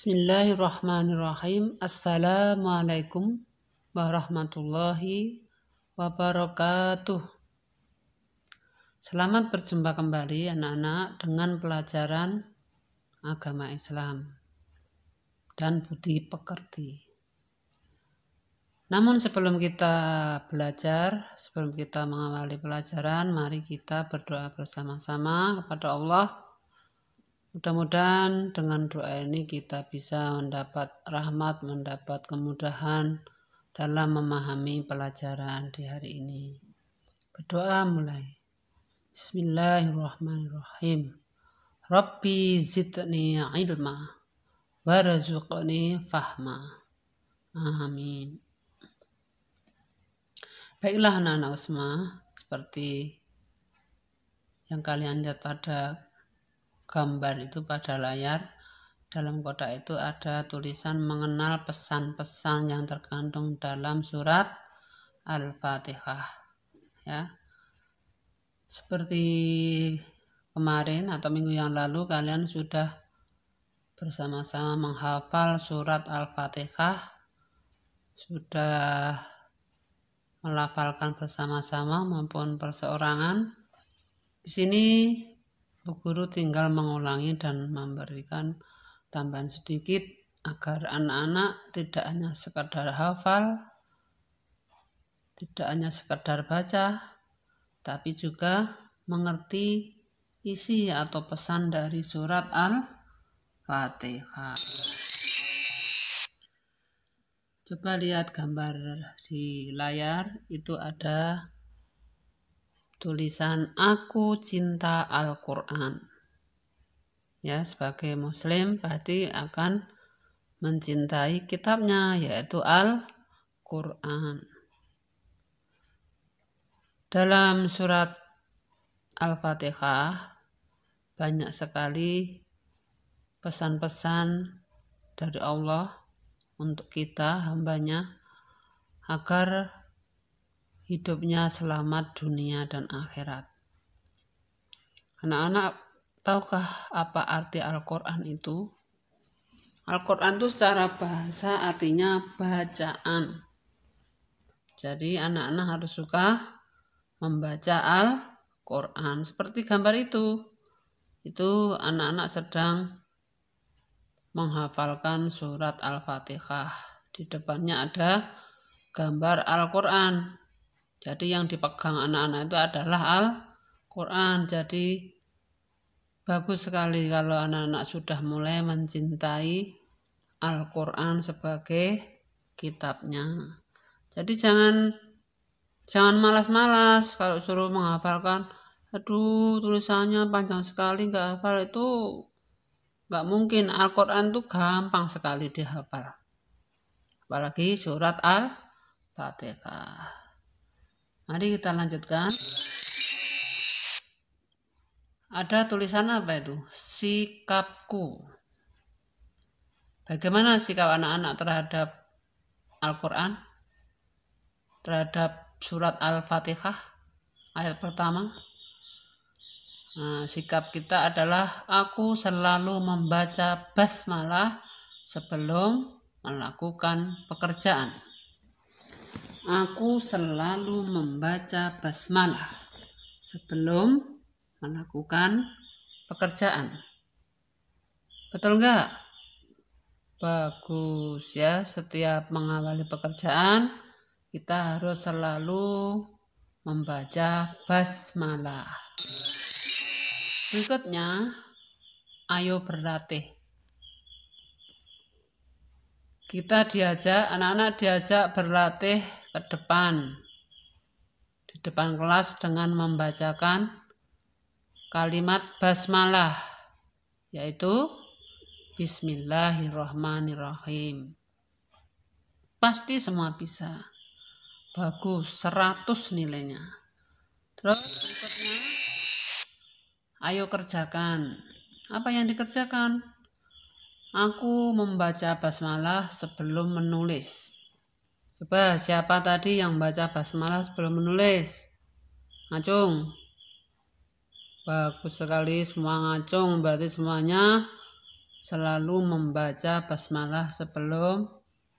Bismillahirrahmanirrahim. Assalamualaikum warahmatullahi wabarakatuh. Selamat berjumpa kembali anak-anak dengan pelajaran agama Islam dan budi pekerti. Namun sebelum kita mengawali pelajaran, mari kita berdoa bersama-sama kepada Allah. Mudah-mudahan dengan doa ini kita bisa mendapat rahmat, mendapat kemudahan dalam memahami pelajaran di hari ini. Berdoa mulai. Bismillahirrahmanirrahim. Rabbi zidni ilma warzuqni fahma. Amin. Baiklah anak-anak semua, seperti yang kalian lihat pada gambar itu pada layar, dalam kotak itu ada tulisan mengenal pesan-pesan yang terkandung dalam surat Al-Fatihah. Ya. Seperti kemarin atau minggu yang lalu kalian sudah bersama-sama menghafal surat Al-Fatihah, sudah melafalkan bersama-sama maupun perseorangan. Di sini Bu Guru tinggal mengulangi dan memberikan tambahan sedikit agar anak-anak tidak hanya sekedar hafal, tidak hanya sekedar baca, tapi juga mengerti isi atau pesan dari surat Al-Fatihah. Coba lihat gambar di layar, itu ada tulisan Aku Cinta Al-Quran. Ya, sebagai muslim berarti akan mencintai kitabnya, yaitu Al-Quran. Dalam surat Al-Fatihah banyak sekali pesan-pesan dari Allah untuk kita, hambanya, agar hidupnya selamat dunia dan akhirat. Anak-anak, tahukah apa arti Al-Quran itu? Al-Quran itu secara bahasa artinya bacaan. Jadi anak-anak harus suka membaca Al-Quran. Seperti gambar itu anak-anak sedang menghafalkan surat Al-Fatihah. Di depannya ada gambar Al-Quran. Jadi yang dipegang anak-anak itu adalah Al-Quran. Jadi bagus sekali kalau anak-anak sudah mulai mencintai Al-Quran sebagai kitabnya. Jadi jangan malas-malas kalau suruh menghafalkan. Aduh, tulisannya panjang sekali, nggak hafal, itu nggak mungkin. Al-Quran itu gampang sekali dihafal. Apalagi surat Al-Fatihah. Mari kita lanjutkan. Ada tulisan apa itu? Sikapku. Bagaimana sikap anak-anak terhadap Al-Quran? Terhadap surat Al-Fatihah ayat pertama. Nah, sikap kita adalah aku selalu membaca basmalah sebelum melakukan pekerjaan. Aku selalu membaca basmalah sebelum melakukan pekerjaan. Betul enggak? Bagus ya, setiap mengawali pekerjaan kita harus selalu membaca basmalah. Berikutnya, ayo berlatih. Anak-anak diajak berlatih ke depan. Di depan kelas dengan membacakan kalimat basmalah, yaitu Bismillahirrahmanirrahim. Pasti semua bisa. Bagus, 100 nilainya. Terus berikutnya, ayo kerjakan. Apa yang dikerjakan? Aku membaca basmalah sebelum menulis. Coba siapa tadi yang baca basmalah sebelum menulis? Ngacung. Bagus sekali, semua ngacung. Berarti semuanya selalu membaca basmalah sebelum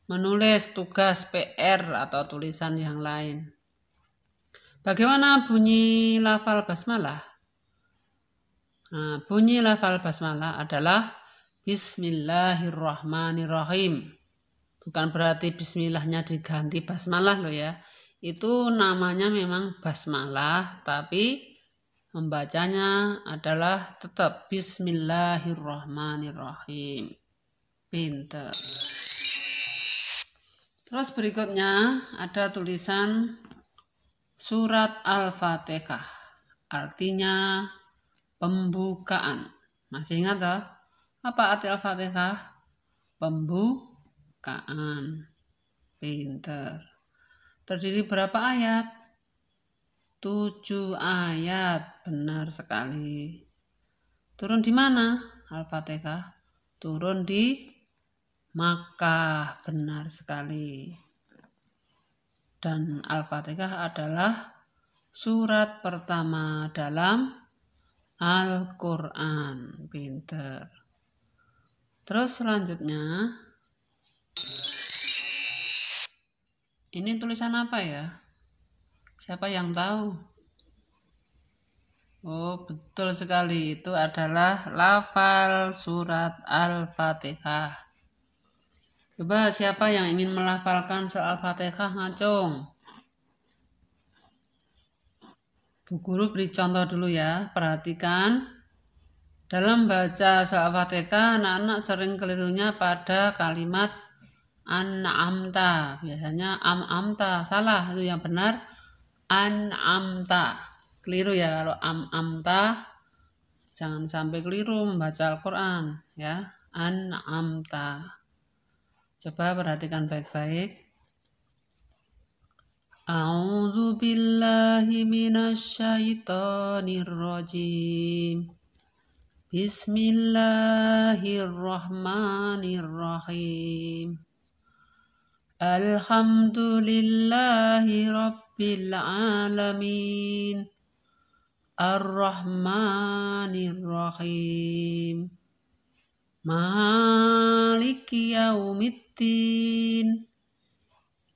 menulis tugas PR atau tulisan yang lain. Bagaimana bunyi lafal basmalah? Nah, bunyi lafal basmalah adalah Bismillahirrahmanirrahim. Bukan berarti bismillahnya diganti basmalah loh ya. Itu namanya memang basmalah, tapi membacanya adalah tetap Bismillahirrahmanirrahim. Pinter. Terus berikutnya ada tulisan surat Al-Fatihah. Artinya pembukaan. Masih ingat toh? Apa arti Al-Fatihah? Pembukaan. Pinter. Terdiri berapa ayat? 7 ayat. Benar sekali. Turun di mana Al-Fatihah? Turun di Makkah. Benar sekali. Dan Al-Fatihah adalah surat pertama dalam Al-Quran. Pinter. Terus selanjutnya, ini tulisan apa ya? Siapa yang tahu? Oh, betul sekali. Itu adalah lafal surat Al-Fatihah. Coba siapa yang ingin melafalkan soal Al-Fatihah ngacung? Bu Guru beri contoh dulu ya, perhatikan. Dalam baca soal Al-Fatihah, anak-anak sering kelirunya pada kalimat an'amta. Biasanya am'amta, salah, itu yang benar an'amta. Keliru ya kalau am'amta, jangan sampai keliru membaca Al-Quran ya, an'amta. Coba perhatikan baik-baik. A'udzu billahi minasyaitonir rajim. Bismillahirrahmanirrahim. Alhamdulillahi rabbil alamin. Ar-Rahmanir-Rahim. Maliki yaumiddin.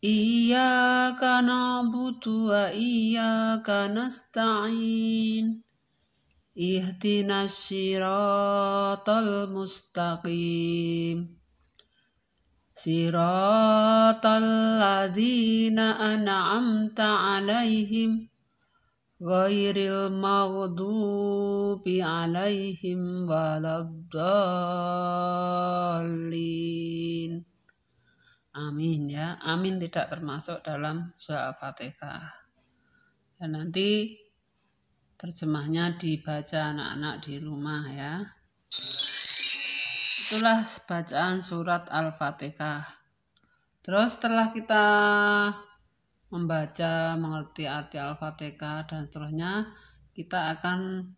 Iyyaka na'budu wa iyyaka nasta'in. Ihdinas siratal mustaqim. Siratal ladzina an'amta 'alaihim ghairil maghdubi 'alaihim waladdallin. Amin ya. Amin tidak termasuk dalam surah Al-Fatihah. Dan nanti terjemahnya dibaca anak-anak di rumah ya. Itulah bacaan surat Al-Fatihah. Terus setelah kita membaca, mengerti arti Al-Fatihah dan seterusnya, kita akan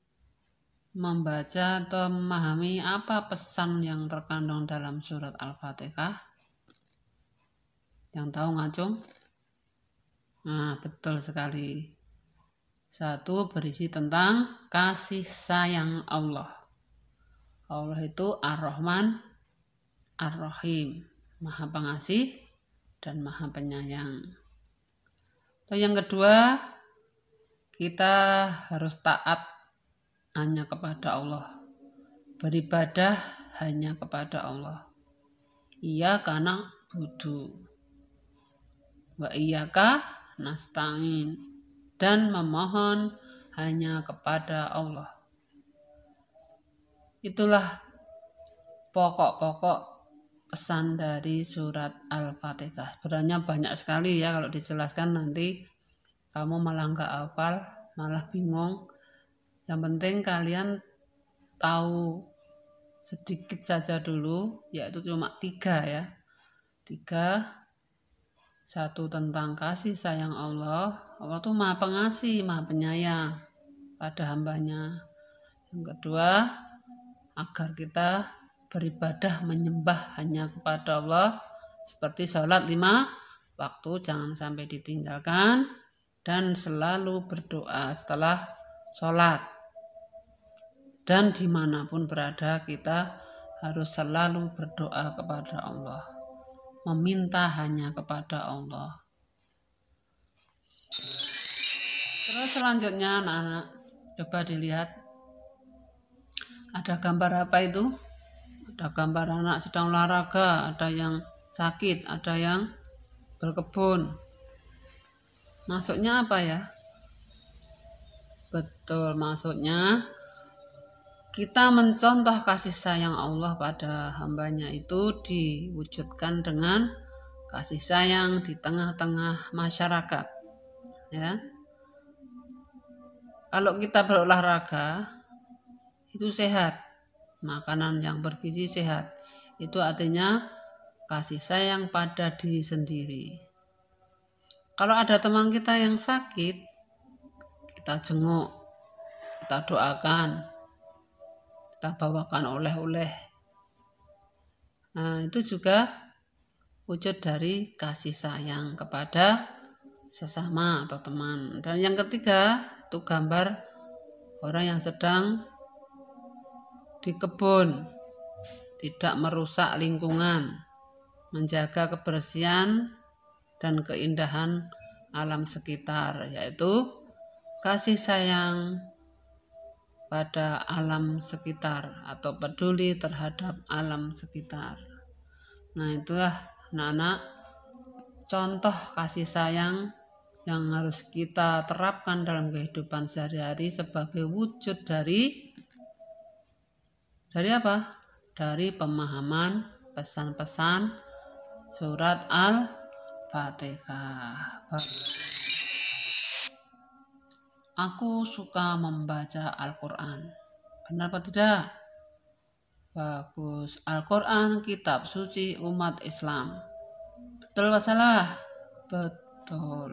membaca atau memahami apa pesan yang terkandung dalam surat Al-Fatihah. Yang tahu ngacung? Nah, betul sekali. 1 berisi tentang kasih sayang Allah. Allah itu Ar-Rahman, Ar-Rahim, Maha Pengasih dan Maha Penyayang. Atau yang kedua, kita harus taat hanya kepada Allah. Beribadah hanya kepada Allah. Iyyaka na'budu wa iyyaka nasta'in, dan memohon hanya kepada Allah. Itulah pokok-pokok pesan dari surat Al-Fatihah. Sebenarnya banyak sekali ya, kalau dijelaskan nanti kamu malah nggak hafal, malah bingung. Yang penting kalian tahu sedikit saja dulu, yaitu cuma 3 ya. 3. 1 tentang kasih sayang Allah. Allah itu Maha Pengasih, Maha Penyayang pada hambanya. Yang kedua, agar kita beribadah menyembah hanya kepada Allah, seperti sholat 5 waktu jangan sampai ditinggalkan, dan selalu berdoa setelah sholat. Dan dimanapun berada kita harus selalu berdoa kepada Allah, meminta hanya kepada Allah. Terus selanjutnya anak-anak coba dilihat, ada gambar apa itu? Ada gambar anak sedang olahraga, ada yang sakit, ada yang berkebun. Maksudnya apa ya? Betul, maksudnya kita mencontoh kasih sayang Allah pada hambanya itu diwujudkan dengan kasih sayang di tengah-tengah masyarakat. Ya, kalau kita berolahraga itu sehat, makanan yang bergizi sehat, itu artinya kasih sayang pada diri sendiri. Kalau ada teman kita yang sakit, kita jenguk, kita doakan, kita bawakan oleh-oleh. Nah, itu juga wujud dari kasih sayang kepada sesama atau teman. Dan yang ketiga, itu gambar orang yang sedang di kebun, tidak merusak lingkungan, menjaga kebersihan dan keindahan alam sekitar, yaitu kasih sayang pada alam sekitar atau peduli terhadap alam sekitar. Nah, itulah anak-anak contoh kasih sayang yang harus kita terapkan dalam kehidupan sehari-hari sebagai wujud dari apa? Dari pemahaman pesan-pesan surat Al-Fatihah. Aku suka membaca Al-Quran. Benar apa tidak? Bagus. Al-Quran kitab suci umat Islam. Betul atau salah? Betul.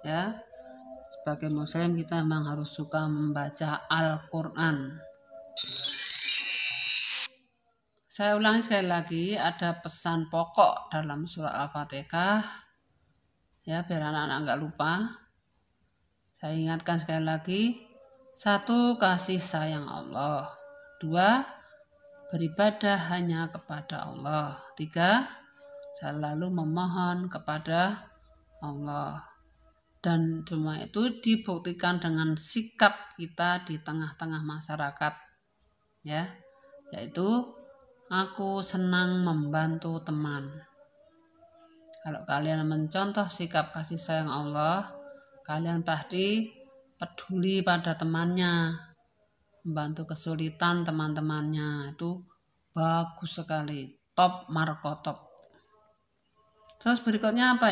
Ya. Sebagai muslim kita memang harus suka membaca Al-Quran. Saya ulangi sekali lagi, ada pesan pokok dalam surat Al-Fatihah. Ya, biar anak-anak enggak lupa. Saya ingatkan sekali lagi, 1. Kasih sayang Allah. 2. Beribadah hanya kepada Allah. 3. Selalu memohon kepada Allah. Dan semua itu dibuktikan dengan sikap kita di tengah-tengah masyarakat. Ya, yaitu aku senang membantu teman. Kalau kalian mencontoh sikap kasih sayang Allah, kalian pasti peduli pada temannya, membantu kesulitan teman-temannya, itu bagus sekali, top markotop. Terus berikutnya apa?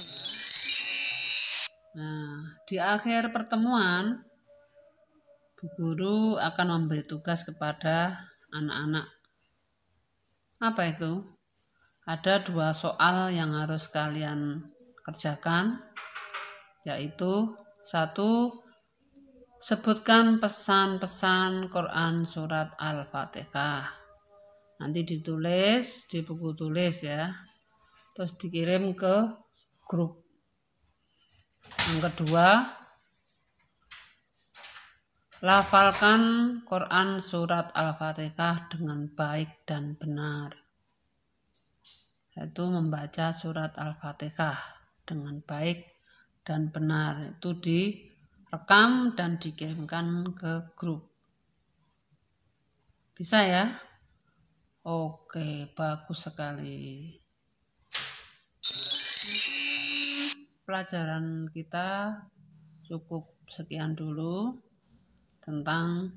Nah, di akhir pertemuan, Bu Guru akan memberi tugas kepada anak-anak. Apa itu? Ada 2 soal yang harus kalian kerjakan, yaitu 1. Sebutkan pesan-pesan Quran surat Al-Fatihah. Nanti ditulis di buku tulis ya, terus dikirim ke grup. Yang kedua, lafalkan Quran surat Al-Fatihah dengan baik dan benar. Yaitu membaca surat Al-Fatihah dengan baik dan benar. Itu direkam dan dikirimkan ke grup. Bisa ya? Oke, bagus sekali. Pelajaran kita cukup sekian dulu tentang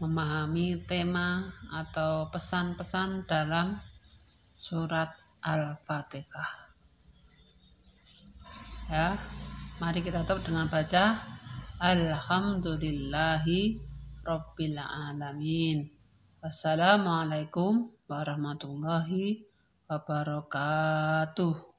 memahami tema atau pesan-pesan dalam surat Al-Fatihah. Ya, mari kita tutup dengan baca Alhamdulillahi Rabbil Alamin. Wassalamualaikum warahmatullahi wabarakatuh.